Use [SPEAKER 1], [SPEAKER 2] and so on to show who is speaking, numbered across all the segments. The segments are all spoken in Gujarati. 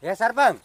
[SPEAKER 1] હે સરપંચ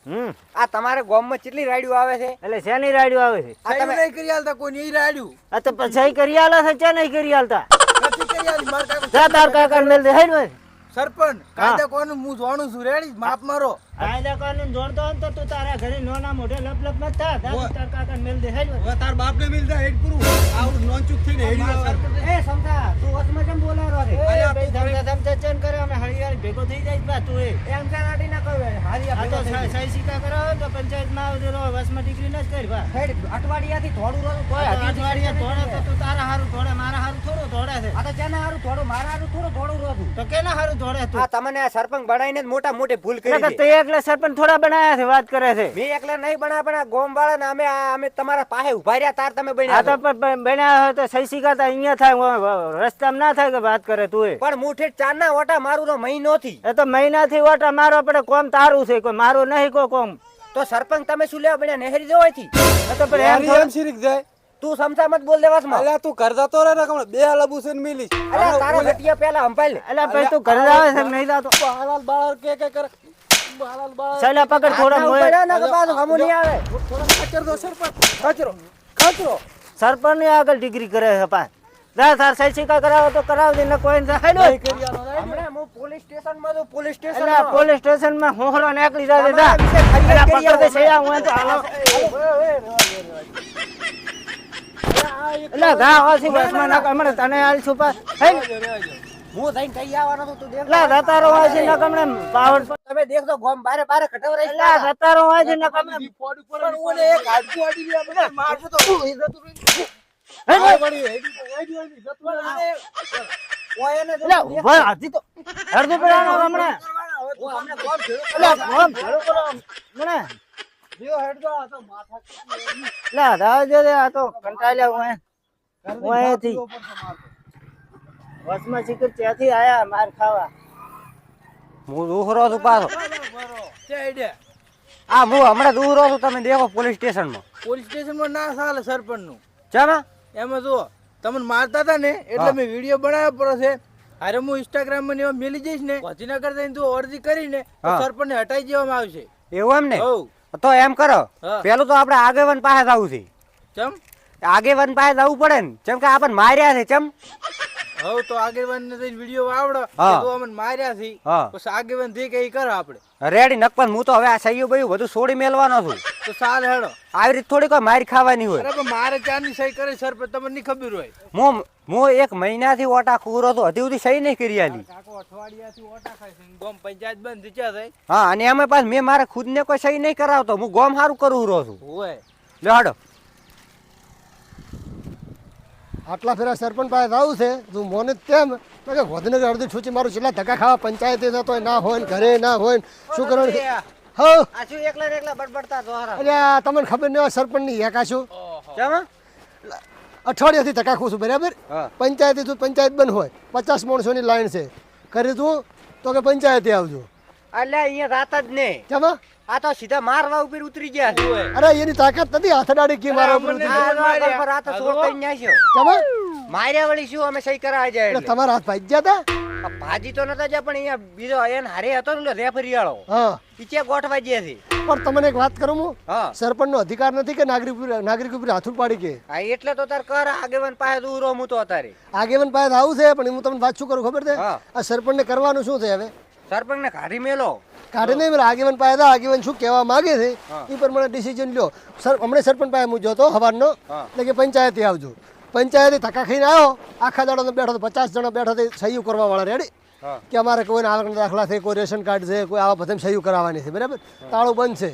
[SPEAKER 1] આ તમારે ગામમાં કેટલી રાડીઓ આવે છે?
[SPEAKER 2] એટલે શેની રાડ્યું આવે છે?
[SPEAKER 1] આ તમે
[SPEAKER 3] નહીં કરી આલતા કોઈ નહીં રાડ્યું
[SPEAKER 2] આ તો પછી કરી આલા છે ચા નહીં કરી આલતા?
[SPEAKER 3] નથી કરી આલી માર કાકા
[SPEAKER 2] જા તાર કાકા મેલ દે હેડ ભાઈ.
[SPEAKER 3] સરપંચ કાયદા કોનું હું જાણું છું રેડી માપ મારો
[SPEAKER 2] કાયદા કાનૂન જોડતો હોય ને તો તું તારા ઘરે નોના મોઢે લપ લપ મત થા. જા તાર કાકા મેલ દે હેડ ભાઈ.
[SPEAKER 3] હવે તાર બાપ ને મિલતા હેડ પૂરું આવું નોંચુક થઈને હેડી આવે
[SPEAKER 2] એ સમતા તું વચમાં કેમ બોલારો છે?
[SPEAKER 3] અલ્યા,
[SPEAKER 2] એ ભાઈ ધમધા ધમધા ચેન કરે અમે હળિયાળી ભેગો થઈ જાય બા તું એ.
[SPEAKER 1] એમ કાનાડી ના કહે હારી
[SPEAKER 2] આ તો સહી સિક્કા કરાવો તો પંચાયતમાં આવજો રો વચમાં ડિગ્રી ન જ કરી બા.
[SPEAKER 1] અઠવાડિયાથી થોડું રોજ કોઈ
[SPEAKER 2] આ તો અઠવાડિયા ધોળે તો તું તારા હારું ધોળે મારા હારું થોડું ધોળે છે.
[SPEAKER 1] આ તો જેના હારું થોડું મારા હારું થોડું રોજું.
[SPEAKER 2] તો કેના હારું ધોળે તું?
[SPEAKER 1] આ તમને આ સરપંચ બનાવીને જ મોટા મોટી ભૂલ કરી
[SPEAKER 2] એટલે
[SPEAKER 1] છે.
[SPEAKER 2] તે એકલા સરપંચ થોડા બનાયા છે વાત કરે છે.
[SPEAKER 1] મેં એકલા નહીં બનાવ્યા પણ આ ગામ વાળા ને અમે તમારા પાસે ઉભા રહ્યા તાર તમે
[SPEAKER 2] આ
[SPEAKER 1] બન્યા
[SPEAKER 2] તો
[SPEAKER 1] છો.
[SPEAKER 2] બનાયા હોય તો સહી સિક્કા તો અહીંયા થાય રસ્તામાં ના થાય કે વાત કરે તું એ.
[SPEAKER 1] પણ મુઠે ચારના ઓટા મારું તો મહિનો થી
[SPEAKER 2] એ તો મહિનાથી ઓટા મારો પડે કોમ તારું છે કોઈ મારું નહીં કોઈ કોમ.
[SPEAKER 1] તો સરપંચ તમે શું લેવા બન્યા નેહરી જવાય થી?
[SPEAKER 2] એ તો પણ એમ થોડું-
[SPEAKER 3] શીરીક જાય
[SPEAKER 1] તું સમસા મત બોલ દેવાસ માં.
[SPEAKER 3] અલ્યા તું ઘર જતો રે ને કમળ બે લબુ છે ને મિલી
[SPEAKER 1] અલ્યા તારા ઘટિયા પેલા સંભાળ લે.
[SPEAKER 2] અલ્યા ભાઈ તું ઘરે આવે છે કે નહીં જાતો?
[SPEAKER 3] બાળાલ બાળાલ કે કરે બાળાલ બાળાલ
[SPEAKER 2] ચાલ્યા પકડ થોડા
[SPEAKER 1] હાથના
[SPEAKER 2] મોય.
[SPEAKER 1] ઉપાડ્યા ને કે પાછું હમું નહીં આવે.
[SPEAKER 3] થોડા કચર દો સરપંચ
[SPEAKER 1] ખચરો
[SPEAKER 2] સરપંચ ની આગળ ડિગ્રી કરે છે પાસ. જા તાર સહી સિક્કા કરાવો તો કરાવી દે ને કોઈ ને હેડો.
[SPEAKER 1] હમણાં હું પોલીસ સ્ટેશન માં છું, પોલીસ સ્ટેશન
[SPEAKER 2] એટલે
[SPEAKER 1] માં.
[SPEAKER 2] પોલીસ સ્ટેશન માં હોહરો નીકળી જાય જા.
[SPEAKER 1] તમારા વિશે ફરિયાદ
[SPEAKER 2] અલ્યા
[SPEAKER 1] કરી
[SPEAKER 2] પકડ દે
[SPEAKER 1] આવો.
[SPEAKER 2] સયા હું તો હાલો. એટલે ગા વાસી બસમાં ના કમણે તને હાલ છુપા હેડ.
[SPEAKER 1] હું જઈને કહી આવવાનો છું, તું દેખ.
[SPEAKER 2] એટલે રતારો વાસી ના કમણે પાવર.
[SPEAKER 1] તમે દેખજો ગોમ બારે બારે ખટવરાઈ
[SPEAKER 2] એટલે રતારો વાસી ના કમણે
[SPEAKER 3] પણ ઓને એક હાડકું આડી ગયા મને મારજો તો
[SPEAKER 1] ઓય એને
[SPEAKER 2] એટલે ઉભા હાથી તો હરદુ પેલાનો હમણે.
[SPEAKER 1] હું હમણાં ગોમ ભેળું
[SPEAKER 2] એટલે ફોન ભેળું કરો હમણે.
[SPEAKER 3] જીઓ હેડજો આ તો માથા
[SPEAKER 2] એટલે રાજો દે આ તો કંટાળ્યા હું અહીંથી વસમાં શીખર ત્યાંથી આયા માર ખાવા.
[SPEAKER 1] હું દૂહરો છું પાછો.
[SPEAKER 3] છે આઈડિયા
[SPEAKER 1] આ હું હમણાં દૂહરો છું, તમે દેખો પોલીસ સ્ટેશન માં.
[SPEAKER 3] પોલીસ સ્ટેશન માં ના ચાલે સરપંચ નું
[SPEAKER 1] ચામાં
[SPEAKER 3] એમાં જો તમને મારતા હતા ને એટલે મેં વિડીયો બનાવ્યો પડ્યો છે. અરે હું ઇન્સ્ટાગ્રામ માં ને એમાં મેલી જઈશ ને ગાંધીનગર જઈને તું અરજી કરીને
[SPEAKER 1] હા.
[SPEAKER 3] સરપંચ ને હટાઈ દેવામાં આવશે.
[SPEAKER 1] એવું એમ ને?
[SPEAKER 3] હઉ
[SPEAKER 1] તો એમ કરો,
[SPEAKER 3] હા.
[SPEAKER 1] પેલું તો આપણે આગેવાન પાસે જવું છે.
[SPEAKER 3] ચમ
[SPEAKER 1] આગેવાન પાસે જવું પડે ને, જેમ કે આપણને માર્યા છે. ચમ
[SPEAKER 3] હવ તો આગેવાન ને જઈને વિડીયો આવડો
[SPEAKER 1] હા.
[SPEAKER 3] તો અમને માર્યા છે
[SPEAKER 1] હા.
[SPEAKER 3] પછી આગેવાન થી કઈ કરો આપણે
[SPEAKER 1] રેડી નકપન હું તો હવે આ સહીઓ બયું બધું છોડી મેલવાનો છું.
[SPEAKER 3] તો સાલ હેડો.
[SPEAKER 1] આવી રીતે થોડી કોઈ મારી ખાવાની હોય.
[SPEAKER 3] અરે પણ મારે ચારની સહી કરે સરપંચ તમને નહીં ખબર હોય.
[SPEAKER 1] હું એક મહિનાથી ઓટા કૂરો તો હજી સુધી સહી નહીં કરી આલી.
[SPEAKER 3] કાકો અઠવાડિયાથી ઓટા ખાય છે ગોમ પંચાયત બંધ થયા થાય.
[SPEAKER 1] હા, અને એમાં પાછું મેં મારે ખુદને કોઈ સહી નહીં કરાવતો, હું ગોમ સારું કરવું રહું છું.
[SPEAKER 3] હોય
[SPEAKER 1] લે હાડો.
[SPEAKER 4] આટલા ફેરા સરપંચ પાસે આવું છે તું મોને તેમ તો કે ગાંધીનગર અડધી છૂચી મારું છેલ્લા ધક્કા ખાવા પંચાયતે જતો ના હોય ને ઘરે ના હોય ને શું કરવાનું છે? હા
[SPEAKER 1] આ શું એકલા ને એકલા બડબડતા દોહરા?
[SPEAKER 4] અલ્યા તમને ખબર નહીં હોય સરપંચની એકાશું
[SPEAKER 1] ચામાં?
[SPEAKER 4] અઠવાડિયાથી ધક્કા ખુશું બરાબર.
[SPEAKER 1] હા.
[SPEAKER 4] પંચાયતે તું પંચાયત બંધ હોય 50 માણસોની લાઈન છે કરી તું તો કે પંચાયતે આવજો.
[SPEAKER 1] અલ્યા અહીંયા રાત જ ને.
[SPEAKER 4] કેમાં
[SPEAKER 1] આ તો સીધા મારવા ઉપર ઉતરી ગયા છે.
[SPEAKER 4] અરે એની તાકાત નથી હાથડાડી કી મારા ઉપર
[SPEAKER 3] અમને
[SPEAKER 4] ઉતરી જાય.
[SPEAKER 1] આ પર આ તો ચોર કરીને નાખ્યો.
[SPEAKER 4] કેમાં
[SPEAKER 1] માર્યા વળી શું અમે સહી કરાવી જાય
[SPEAKER 4] એટલે
[SPEAKER 1] એટલે.
[SPEAKER 4] તમારા હાથ ભાઈ ગયા હતા?
[SPEAKER 1] આ ભાજી તો નતા જ્યાં પણ અહીંયા બીજો એને હારે હતો ને રેફરી વાળો
[SPEAKER 4] હા
[SPEAKER 1] ઈ ક્યાં ગોઠવા ગયા છે.
[SPEAKER 4] પણ તમને એક વાત કરું હું
[SPEAKER 1] હા
[SPEAKER 4] સરપંચનો અધિકાર નથી કે નાગરિક ઉપર હાથ પાડી કે
[SPEAKER 1] હા, એટલે તો તાર કર આગેવાન પાસે દૂર રહું હું તો અત્યારે.
[SPEAKER 4] આગેવાન પાસે આવું છે પણ હું તમને વાત શું કરું ખબર છે
[SPEAKER 1] હા.
[SPEAKER 4] આ સરપંચને કરવાનું શું છે હવે
[SPEAKER 1] સરપંચ ને કાઢી મેલો.
[SPEAKER 4] કાઢી નહીં આગેવાન પાસે આગેવાન શું કહેવા માંગે છે
[SPEAKER 1] હા.
[SPEAKER 4] એ પ્રમાણે ડિસિઝન લ્યો. હમણાં સરપંચ પાસે હું જોતો હવારનો
[SPEAKER 1] હા.
[SPEAKER 4] એટલે કે પંચાયતે આવજો. પંચાયતે ધક્કા ખાઈને આવ્યો આખા દાડો બેઠો તો 50 જણા બેઠા તો સહીઓ કરવા વાળા રેડી
[SPEAKER 1] હા.
[SPEAKER 4] કે અમારે કોઈને આવકના દાખલા છે, કોઈ રેશન કાર્ડ છે, કોઈ આવા બધા સહીઓ કરાવવાની છે બરાબર. તાળું બંધ છે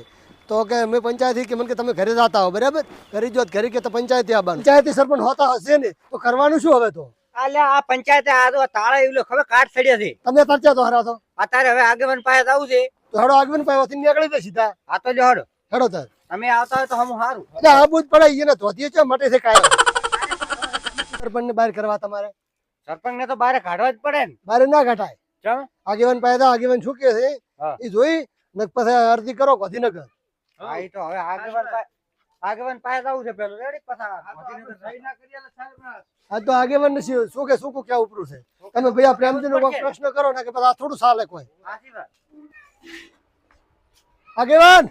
[SPEAKER 4] તો કે મેં પંચાયતી કે મને કે તમે ઘરે જતા હો બરાબર. ઘરે જો ઘરે કે તો પંચાયતે આવવાનું. પંચાયતી સરપંચ હોતા હશે ને તો કરવાનું શું હવે? તો
[SPEAKER 1] અલ્યા આ પંચાયતે આ તો તાળા એવું ખબર કાટ સડ્યા છે.
[SPEAKER 4] તમે તરચ્યા તો હરા તો
[SPEAKER 1] અત્યારે હવે આગેવાન પાસે આવું છે.
[SPEAKER 4] તો હેડો આગેવાન પાસે નીકળી દે સીધા.
[SPEAKER 1] આ તો લ્યો હડો.
[SPEAKER 4] હેડો તાર
[SPEAKER 1] અમે આવતા હોય તો હમું સારું.
[SPEAKER 4] એટલે આબુ જ પડે એને ધોતીએ છે માટે છે કાયમ. સરપંચને બહાર કરવા તમારે
[SPEAKER 1] સરપંચ ને તો બહાર કાઢવા જ પડે ને.
[SPEAKER 4] બહાર ના ઘટાય.
[SPEAKER 1] ચમ?
[SPEAKER 4] આગેવાન પાસે આગેવાન શું કે છે
[SPEAKER 1] હા.
[SPEAKER 4] એ જોઈ ને પછી અરજી કરો ગાંધીનગર.
[SPEAKER 1] હા, ઈ તો હવે આગેવાન પાસે આવું છે પેલું રેડી પછા ગાંધીનગર
[SPEAKER 3] સહી ના કરી આલે સાહેબ.
[SPEAKER 4] આ તો આગેવાન ને શું કે શું ક્યાં ઉપરું છે. તમે ભાઈ આ પ્રેમજી નો પ્રશ્ન કરો ને કે પછી આ થોડું ચાલે કોઈ.
[SPEAKER 1] સાચી વાત.
[SPEAKER 4] આગેવાન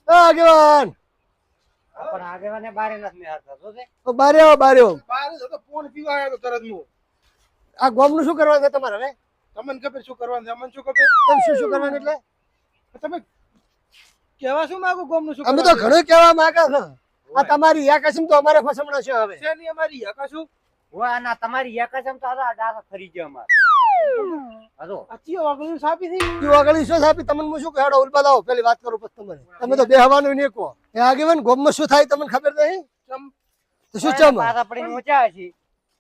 [SPEAKER 4] આગેવાન
[SPEAKER 1] પણ આગેવાને બારે નથી નિહાળતા તો છે.
[SPEAKER 4] બારે આવો બારે આવો.
[SPEAKER 3] બહાર જ હતો, ફોન પીવા આવ્યો તો તરત હું.
[SPEAKER 4] આ ગોમનું શું કરવાનું છે તમારે હવે?
[SPEAKER 3] તમને ખબર શું કરવાનું છે? અમને શું ખબર?
[SPEAKER 4] તમે શું કરવાનું એટલે?
[SPEAKER 3] તમે કહેવા શું માંગો? ગોમનું શું
[SPEAKER 4] અમે તો ઘણું કહેવા માંગા છો. આ તમારી યાકસમ તો અમારે ફસમણો છે હવે.
[SPEAKER 3] છે નહીં અમારી હકા શું?
[SPEAKER 1] ઓય આના તમારી એક જ આમ તો આ ડાસો ફરી ગયો અમાર. હાલો
[SPEAKER 3] આ ચિયો વાગલું સાપી થઈ.
[SPEAKER 4] તું આગળ શું આપી તમને હું શું કહેવાડો ઉલબા લાવો પેલી વાત કરું પછી તમારે તમે તો બેહવાનું નહીં કહો. એ આગેવાન ગોમમાં શું થાય તમને ખબર નહીં?
[SPEAKER 3] ચમ
[SPEAKER 4] તો શું ચમ
[SPEAKER 1] પાછા પડીને ઊંચા છે.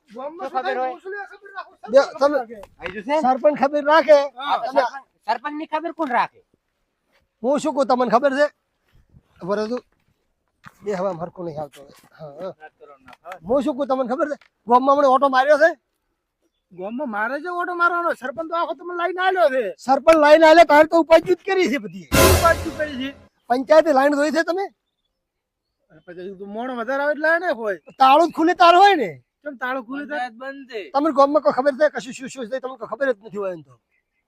[SPEAKER 3] ગોમમાં
[SPEAKER 1] તો ખબર હોય.
[SPEAKER 3] શું લે ખબર રાખો.
[SPEAKER 4] તમે
[SPEAKER 1] આયુ છે
[SPEAKER 4] સરપંચ ખબર રાખે.
[SPEAKER 1] સરપંચ ની ખબર કોણ રાખે?
[SPEAKER 4] હું શું કહું તમને ખબર છે? પરંતુ બે હવા હરખું નહીં આવતો હવે. હા હું શું કહું તમને ખબર છે? ગોમમાં મને ઓટો માર્યો છે.
[SPEAKER 3] ગોમમાં મારે છે ઓટો મારવાનો. સરપંચ તો આખો તમને લાઈન આલ્યો છે.
[SPEAKER 4] સરપંચ લાઈન આલે તારે તો ઉપાજિત કરી છે બધી.
[SPEAKER 3] શું પાછું કરી છે?
[SPEAKER 4] પંચાયતે લાઈન જોઈ છે તમે?
[SPEAKER 3] અને પછી તું મોણો વધારે આવે એટલે ને હોય.
[SPEAKER 4] તાળું જ ખુલ્લે તાર હોય ને.
[SPEAKER 3] કેમ તાળું ખુલે થાય? બંધ છે.
[SPEAKER 4] તમને ગોમમાં કોઈ ખબર છે કશું શું શું છે તમને કોઈ ખબર જ નથી હોય એમ તો.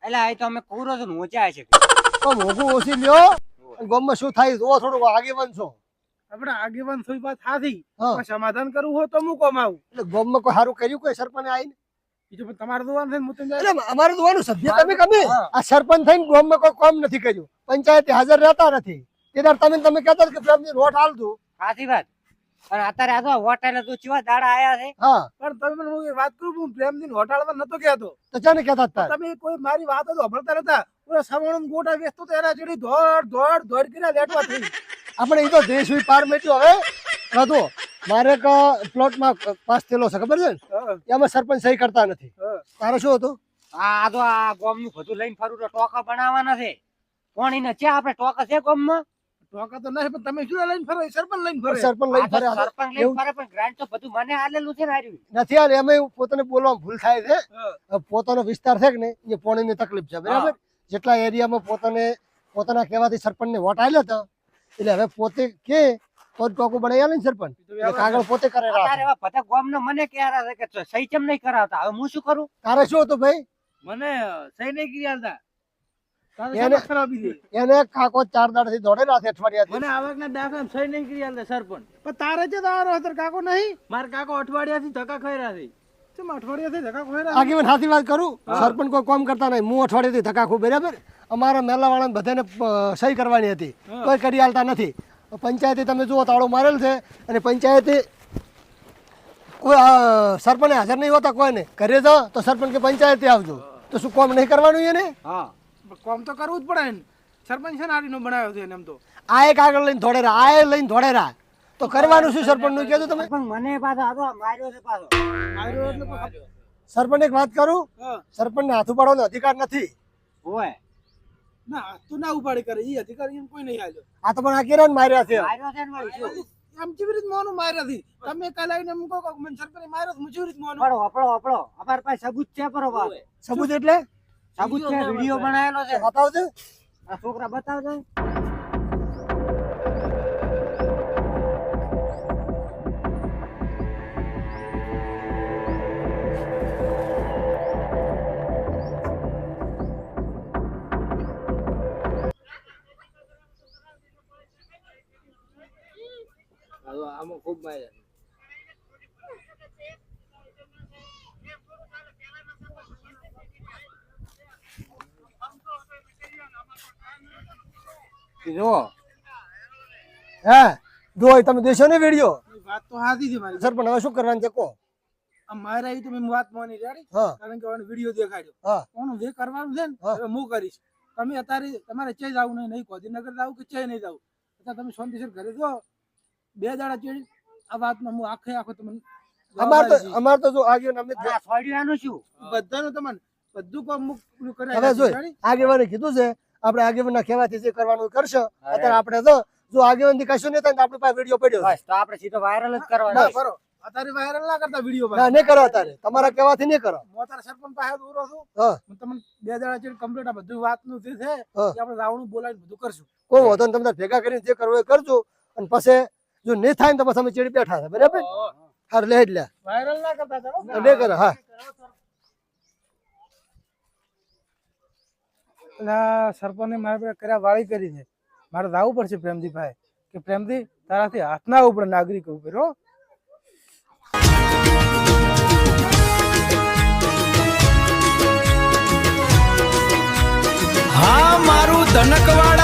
[SPEAKER 1] એટલે આ તો અમે પૂરો છે ઊંચા છે.
[SPEAKER 4] તો મોઘું ઓછી લ્યો. ગોમમાં શું થાય જો થોડું આગેવાન છો.
[SPEAKER 3] આપણે આગેવાન થઈ વાત થાતી.
[SPEAKER 4] હા.
[SPEAKER 3] પણ સમાધાન કરવું હોય તો હું કોમ આવું.
[SPEAKER 4] એટલે ગોમમાં કોઈ સારું કર્યું કોઈ સરપંચ આવીને?
[SPEAKER 3] બીજું પણ તમારે જોવાનું છે ને હું તમને
[SPEAKER 4] એટલે અમારે જોવાનું સભ્ય તમે કમે
[SPEAKER 1] હા.
[SPEAKER 4] આ સરપંચ થઈને ગોમમાં કોઈ કામ નથી કર્યું. પંચાયતે હાજર રહેતા નથી. તેદાર તમે કહેતા કે પ્રેમની વોટ હાલતું.
[SPEAKER 1] સાચી વાત. પણ અત્યારે આ તો હોટેલ તું ચેવા દાડા આયા છે.
[SPEAKER 4] હા
[SPEAKER 3] પણ તમે મને હું વાત કરું હું પ્રેમથી હોટાળવા નતો કહેતો.
[SPEAKER 4] તો ચાને કહેતા હતા?
[SPEAKER 3] તમે કોઈ મારી વાત જ સાંભળતા નતા. પૂરા સવાણું ગોટા વેચતો તો એના જોડી દોડ કર્યા લેટવા થઈ.
[SPEAKER 4] આપણે એ તો દેશ હોય પાર મેટ્યો હવે. કાતો મારે એક પ્લોટમાં પાસ થયેલો છે ખબર છે ને?
[SPEAKER 3] હા,
[SPEAKER 4] એમાં સરપંચ સહી કરતા નથી.
[SPEAKER 3] હા.
[SPEAKER 4] તારે શું હતું?
[SPEAKER 1] આ તો આ ગોમ નું બધું લઈને ફરું તો ટોકા બનાવવાના છે. કોણી ને છે આપણે ટોકા છે ગોમ માં?
[SPEAKER 3] ટોકા તો નહીં પણ તમે શું લઈને ફરો? સરપંચ લઈને ફરે.
[SPEAKER 4] સરપંચ લઈને ફરે
[SPEAKER 1] સરપંચ લઈને ફરે પણ ગ્રાન્ટ તો બધું મને આલેલું છે ને હાર્યું.
[SPEAKER 4] નથી આલે એમાં પોતાને બોલવામાં ભૂલ થાય છે.
[SPEAKER 3] હા.
[SPEAKER 4] હવે પોતાનો વિસ્તાર છે કે ને એ પોણીની તકલીફ છે બરાબર. જેટલા એરિયામાં પોતાના કહેવાથી સરપંચને વોટ આલ્યો હતો એટલે હવે પોતે કે તો જ ટોકું બનાવી આલે ને સરપંચ. એટલે કાગળ પોતે કરે
[SPEAKER 1] અત્યારે
[SPEAKER 4] રાખે.
[SPEAKER 1] એવા બધા ગોમ ને મને કહેરા છે કે સહી કેમ નહીં કરાવતા. હવે હું શું કરું?
[SPEAKER 4] તારે શું હતું ભાઈ?
[SPEAKER 3] મને સહી નહીં કરી આલતા.
[SPEAKER 4] એને-
[SPEAKER 3] ખરાબી છે.
[SPEAKER 4] એને કાકો 4 દાડાથી દોડેલા છે અઠવાડિયાથી.
[SPEAKER 3] મને આવકના દાખલા સહી નહીં કરી આલતા સરપંચ. પણ તારે છે તારો અત્યારે કાકો નહીં? મારા કાકો અઠવાડિયાથી ધક્કા ખાઈ રહ્યા છે. કેમ અઠવાડિયાથી ધક્કા ખાઈ રહ્યા છે?
[SPEAKER 4] આગેવાન સાચી વાત કરું. સરપંચ કોઈ કામ કરતા નહીં. હું અઠવાડિયાથી ધક્કા ખાઉં બરાબર. અમારા મેલાવાળાને બધાને સહી કરવાની હતી. કોઈ કરી આલતા નથી. પંચાયતે તમે જુઓ તાળો મારેલ છે અને પંચાયતે કોઈ સરપંચ હાજર નહીં હોતા કોઈને. ઘરે જાઓ તો સરપંચ કે પંચાયતે આવજો. તો શું કામ નહીં કરવાનું એને?
[SPEAKER 1] હા
[SPEAKER 3] કામ તો કરવું જ પડે ને. સરપંચ છે ને આરીનો બનાવ્યો છે એને એમ તો.
[SPEAKER 4] આ એક આગળ લઈને ધોડેરા આ એ લઈને ધોડેરા તો કરવાનું શું સરપંચ નું કહેજો તમે?
[SPEAKER 1] પણ મને પાછો આ તો માર્યો છે પાછો.
[SPEAKER 3] આર્યો એટલે કોઈ
[SPEAKER 4] સરપંચ એક વાત કરું.
[SPEAKER 3] હા.
[SPEAKER 4] સરપંચને હાથ ઉપાડવાનો અધિકાર નથી.
[SPEAKER 1] ઓય
[SPEAKER 3] ના તું ના ઉપાડી કરે એ અધિકારી એમ કોઈ નહીં આલ્યો.
[SPEAKER 4] આ તો પણ આ કેરાને માર્યા છે.
[SPEAKER 1] માર્યો છે ને વળી શું?
[SPEAKER 3] એમ કેવી રીતે મોનું માર્યા થી? તમે કાલે આવીને એમ કહો કે મને સરપંચે માર્યો તો હું કેવી રીતે મોનું?
[SPEAKER 1] વપડો વપડો અમારી પાસે સબૂત છે બરોબર.
[SPEAKER 4] સબૂત એટલે
[SPEAKER 1] સબૂત છે વિડીયો બનાવેલો છે.
[SPEAKER 4] બતાવજો.
[SPEAKER 1] આ છોકરા બતાવજો.
[SPEAKER 3] આમાં ખૂબ માર્યા.
[SPEAKER 1] જો
[SPEAKER 4] હે જોઈ તમે દેશો ને વિડીયો.
[SPEAKER 3] વાત તો સાચી છે મારી.
[SPEAKER 4] સરપંચ હવે શું કરવાનું છે કહો?
[SPEAKER 3] આ મારા ઈ તો મેં વાત માની રેડી.
[SPEAKER 4] હા
[SPEAKER 3] કારણ કે આનો વિડીયો દેખાડ્યો.
[SPEAKER 4] હા
[SPEAKER 3] કોનું જે કરવાનું છે ને
[SPEAKER 4] હા.
[SPEAKER 3] હવે હું કરીશ. તમે અત્યારે તમારે ચઈ જવું નહીં ગાંધીનગર જવું કે ચઈ નહીં જવું. અત્યારે તમે શાંતિસર ઘરે જો 2 દાડા ચડી આ વાતનો હું આખો તમને
[SPEAKER 4] અમાર તો જો આગેવાન અમે
[SPEAKER 1] આ સોડિયાનું શું?
[SPEAKER 3] બધાનું તમને બધું કામ મુકલું કરે
[SPEAKER 4] હવે જોઈ આગેવાને કીધું છે આપણે આગેવાનના કહેવાથી જે કરવાનું એ કરશે. અત્યારે આપણે જો આગેવાન થી કશું નહીં થાય તો આપણી પાસે વિડીયો પડ્યો છે.
[SPEAKER 1] બસ તો આપણે સીધો વાયરલ જ કરવાનો.
[SPEAKER 3] ના કરો અત્યારે વાયરલ ના કરતા વિડીયો
[SPEAKER 4] ના નહીં કરો અત્યારે તમારા કહેવાથી નહીં કરો.
[SPEAKER 3] હું અત્યારે સરપંચ પાસે દૂરો છું.
[SPEAKER 4] હા
[SPEAKER 3] હું તમને 2 દાડા ચડી કમ્પ્લીટ આ બધું વાતનું જે છે
[SPEAKER 4] હા.
[SPEAKER 3] એ આપણે રાવણું બોલાવીને બધું કરશું.
[SPEAKER 4] કોઈ વાંધો નહીં. તમને ભેગા કરીને જે કરવું એ કરજો અને પછી જો નહીં થાય ને તો પછી અમે ચડી બેઠા છે બરાબર. હાર લે જ લે
[SPEAKER 3] વાયરલ ના કરતા ચાલો.
[SPEAKER 4] નહીં કરો. હા
[SPEAKER 3] એટલે સરપંચે મારા પર કર્યા વાળી કરી છે. મારે જવું પડશે પ્રેમજીભાઈ કે પ્રેમજી તારાથી હાથ ના ઉપર નાગરિક ઉપર હો.
[SPEAKER 5] હા મારું ધનકવાડા